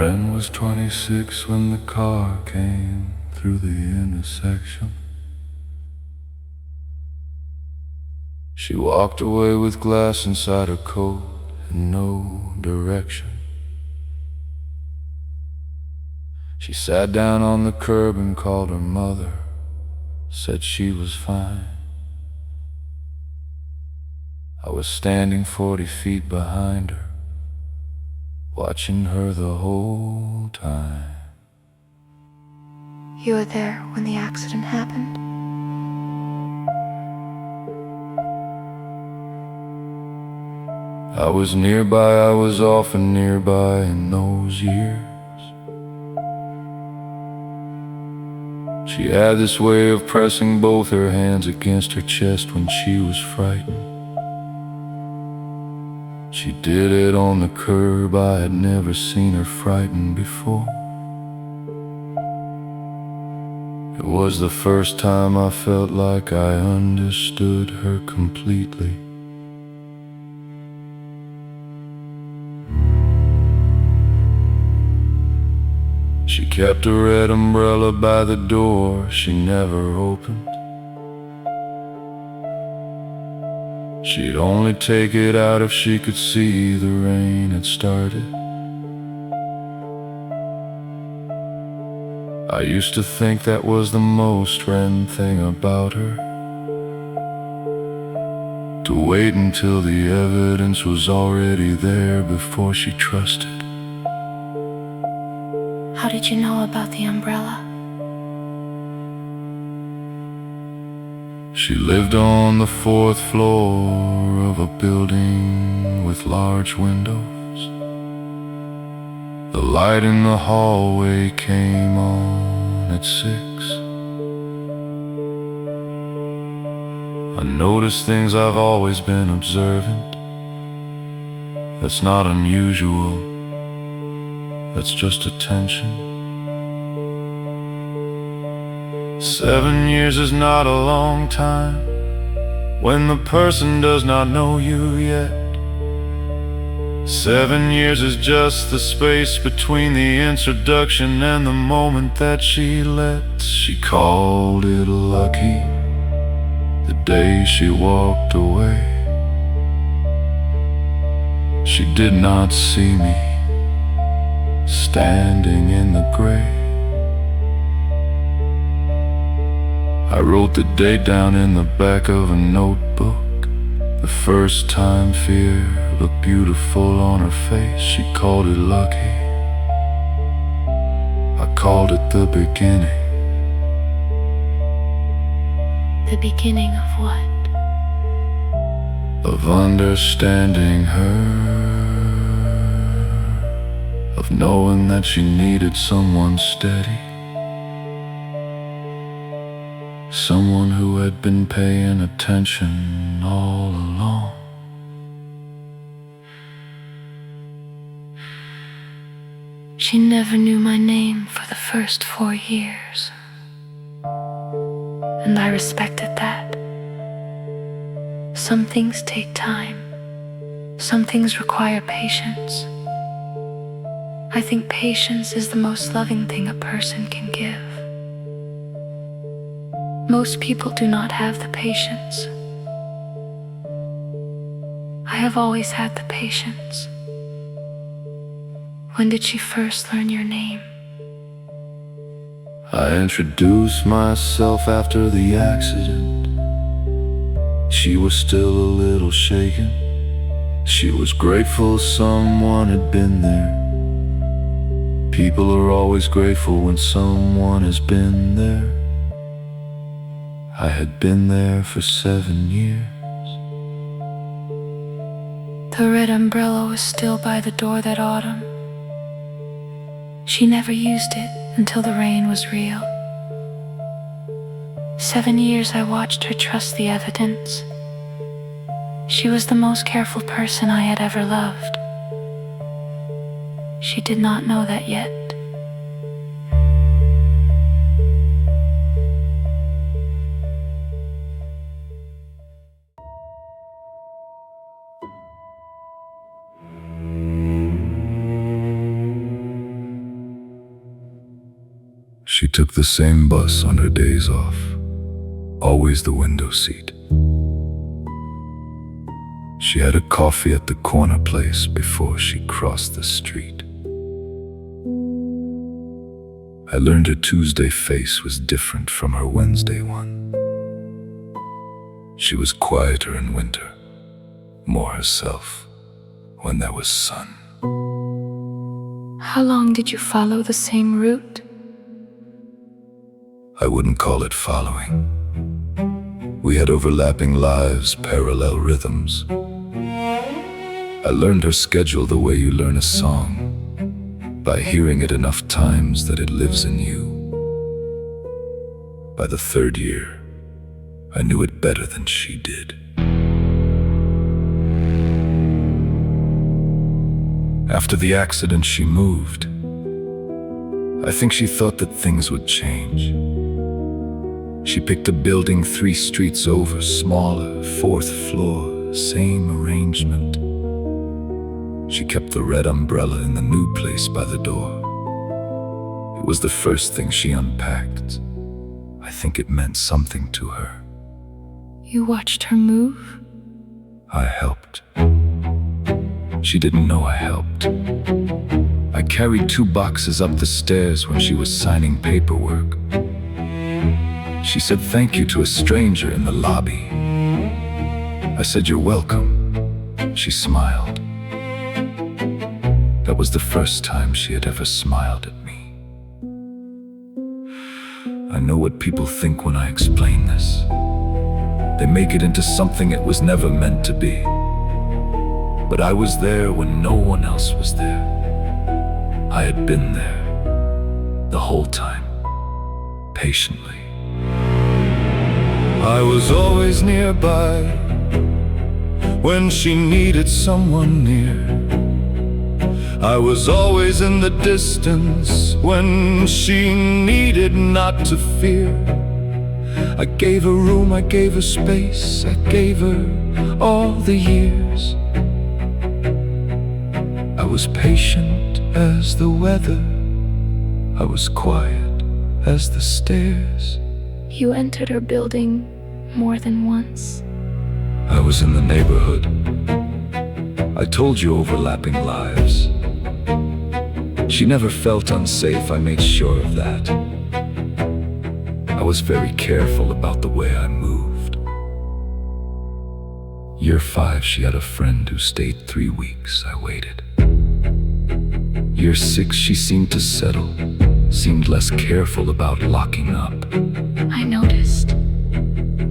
Friend was 26 when the car came through the intersection. She walked away with glass inside her coat and no direction. She sat down on the curb and called her mother, said she was fine. I was standing 40 feet behind her, watching her the whole time. You were there when the accident happened? I was nearby, I was often nearby in those years. She had this way of pressing both her hands against her chest when she was frightened. She did it on the curb, I had never seen her frightened before. It was the first time I felt like I understood her completely. She kept a red umbrella by the door she never opened. She'd only take it out if she could see the rain had started. I used to think that was the most friend thing about her, to wait until the evidence was already there before she trusted. How did you know about the umbrella? She lived on the 4th floor of a building with large windows. The light in the hallway came on at 6. I noticed things I've always been observant. That's not unusual, that's just attention. 7 years is not a long time when the person does not know you yet. 7 years is just the space between the introduction and the moment that she lets. She called it lucky the day she walked away. She did not see me standing in the gray. I wrote the date down in the back of a notebook. The first time fear looked beautiful on her face. She called it lucky. I called it the beginning. The beginning of what? Of understanding her, of knowing that she needed someone steady, someone who had been paying attention all along. She never knew my name for the first 4 years, and I respected that. Some things take time. Some things require patience. I think patience is the most loving thing a person can give. Most people do not have the patience. I have always had the patience. When did she first learn your name? I introduced myself after the accident. She was still a little shaken. She was grateful someone had been there. People are always grateful when someone has been there. I had been there for 7 years. The red umbrella was still by the door that autumn. She never used it until the rain was real. 7 years I watched her trust the evidence. She was the most careful person I had ever loved. She did not know that yet. She took the same bus on her days off, always the window seat. She had a coffee at the corner place before she crossed the street. I learned her Tuesday face was different from her Wednesday one. She was quieter in winter, more herself when there was sun. How long did you follow the same route? I wouldn't call it following. We had overlapping lives, parallel rhythms. I learned her schedule the way you learn a song, by hearing it enough times that it lives in you. By the third year, I knew it better than she did. After the accident, she moved. I think she thought that things would change. She picked a building 3 streets over, smaller, 4th floor, same arrangement. She kept the red umbrella in the new place by the door. It was the first thing she unpacked. I think it meant something to her. You watched her move? I helped. She didn't know I helped. I carried 2 boxes up the stairs when she was signing paperwork. She said thank you to a stranger in the lobby. I said, "You're welcome." She smiled. That was the first time she had ever smiled at me. I know what people think when I explain this. They make it into something it was never meant to be. But I was there when no one else was there. I had been there the whole time, patiently. I was always nearby when she needed someone near. I was always in the distance when she needed not to fear. I gave her room, I gave her space, I gave her all the years. I was patient as the weather, I was quiet as the stairs. You entered her building more than once. I was in the neighborhood. I told you, overlapping lives. She never felt unsafe, I made sure of that. I was very careful about the way I moved. Year 5, she had a friend who stayed 3 weeks. I waited. Year 6, she seemed to settle, seemed less careful about locking up. I noticed.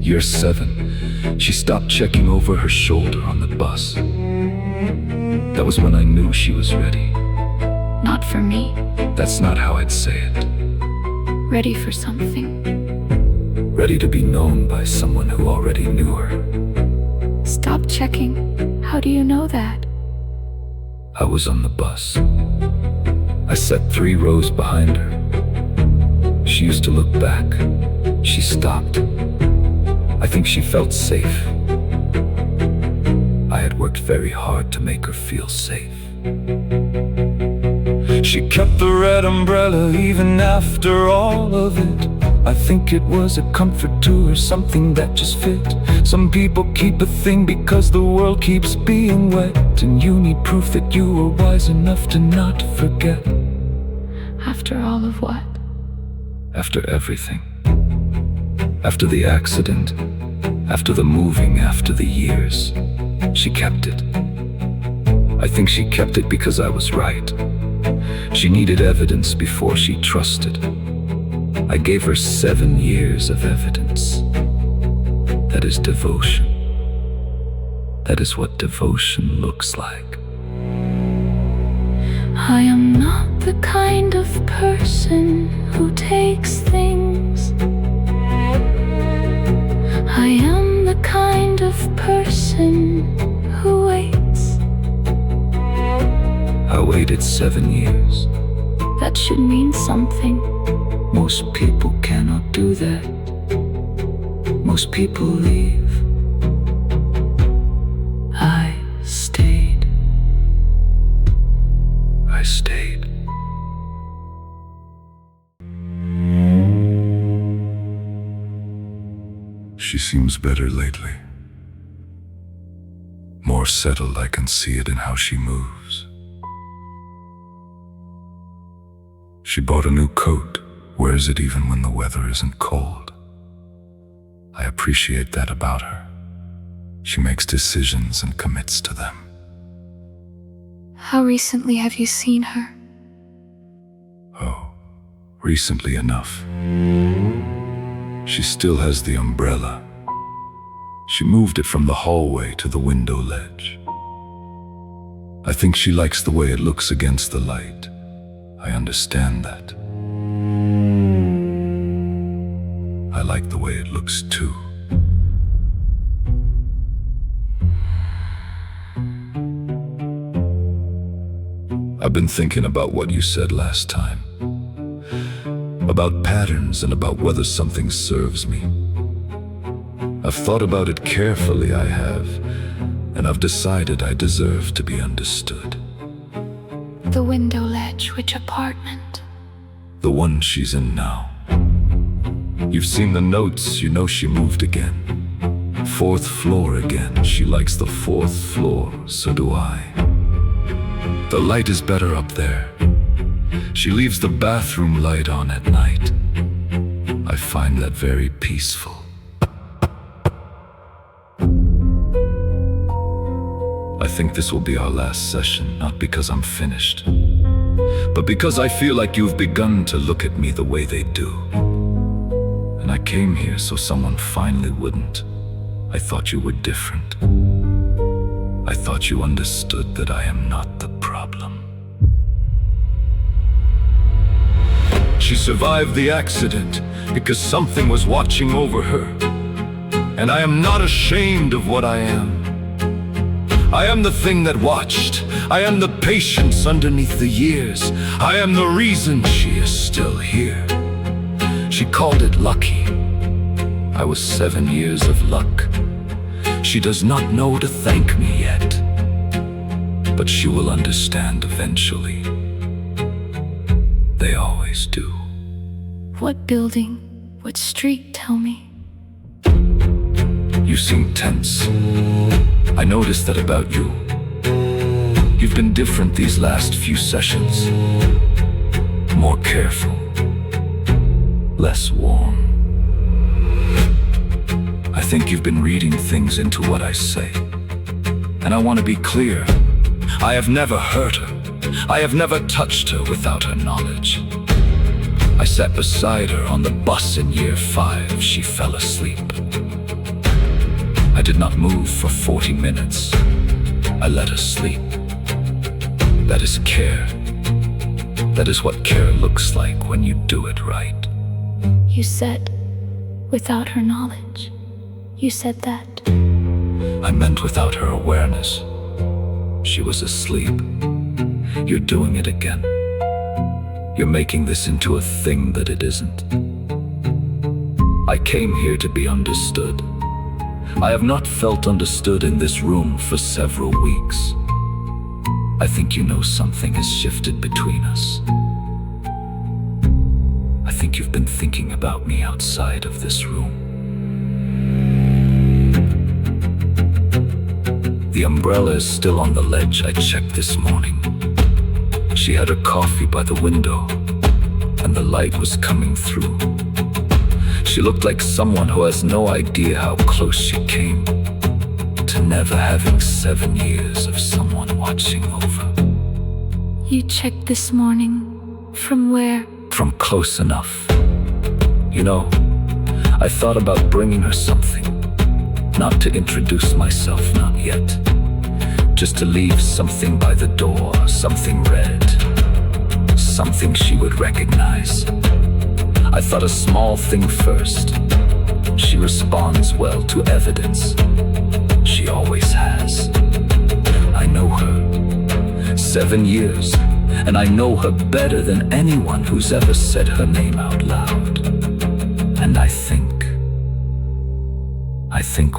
Year 7, she stopped checking over her shoulder on the bus. That was when I knew she was ready. Not for me. That's not how I'd say it. Ready for something. Ready to be known by someone who already knew her. Stop checking. How do you know that? I was on the bus. I sat 3 rows behind her. She used to look back. She stopped. I think she felt safe. I had worked very hard to make her feel safe. She kept the red umbrella even after all of it. I think it was a comfort to her, something that just fit. Some people keep a thing because the world keeps being wet, and you need proof that you were wise enough to not forget. After all of what? After everything. After the accident, after the moving, after the years, she kept it. I think she kept it because I was right. She needed evidence before she trusted. I gave her 7 years of evidence. That is devotion. That is what devotion looks like. I am not the kind of person who takes things. I am the kind of person who waits. I waited 7 years. That should mean something. Most people cannot do that. Most people leave. I stayed. I stayed. She seems better lately. More settled, I can see it in how she moves. She bought a new coat, wears it even when the weather isn't cold. I appreciate that about her. She makes decisions and commits to them. How recently have you seen her? Oh, recently enough. She still has the umbrella. She moved it from the hallway to the window ledge. I think she likes the way it looks against the light. I understand that. I like the way it looks too. I've been thinking about what you said last time. About patterns and about whether something serves me. I've thought about it carefully, I have, and I've decided I deserve to be understood. The window ledge, which apartment? The one she's in now. You've seen the notes, you know she moved again. 4th floor again, she likes the 4th floor, so do I. The light is better up there. She leaves the bathroom light on at night. I find that very peaceful. I think this will be our last session, not because I'm finished, but because I feel like you've begun to look at me the way they do. And I came here so someone finally wouldn't. I thought you were different. I thought you understood that I am not the problem. She survived the accident because something was watching over her. And I am not ashamed of what I am. I am the thing that watched. I am the patience underneath the years. I am the reason she is still here. She called it lucky. I was 7 years of luck. She does not know to thank me yet, but she will understand eventually. They always do. What building? What street? Tell me. You seem tense. I noticed that about you. You've been different these last few sessions. More careful. Less warm. I think you've been reading things into what I say. And I want to be clear. I have never hurt her. I have never touched her without her knowledge. I sat beside her on the bus in year 5. She fell asleep. I did not move for 40 minutes. I let her sleep. That is care. That is what care looks like when you do it right. You said, without her knowledge. You said that. I meant without her awareness. She was asleep. You're doing it again. You're making this into a thing that it isn't. I came here to be understood. I have not felt understood in this room for several weeks. I think you know something has shifted between us. I think you've been thinking about me outside of this room. The umbrella is still on the ledge. I checked this morning. She had her coffee by the window, and the light was coming through. She looked like someone who has no idea how close she came to never having 7 years of someone watching over. You checked this morning. From where? From close enough. You know, I thought about bringing her something. Not to introduce myself, not yet. Just to leave something by the door, something red. Something she would recognize. I thought a small thing first. She responds well to evidence. She always has. I know her. 7 years, and I know her better than anyone who's ever said her name out loud. And I think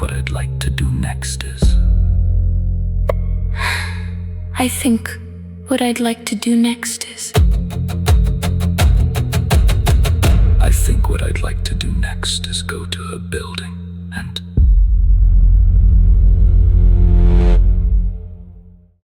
what I'd like to do next is... I think what I'd like to do next is... I think what I'd like to do next is go to her building and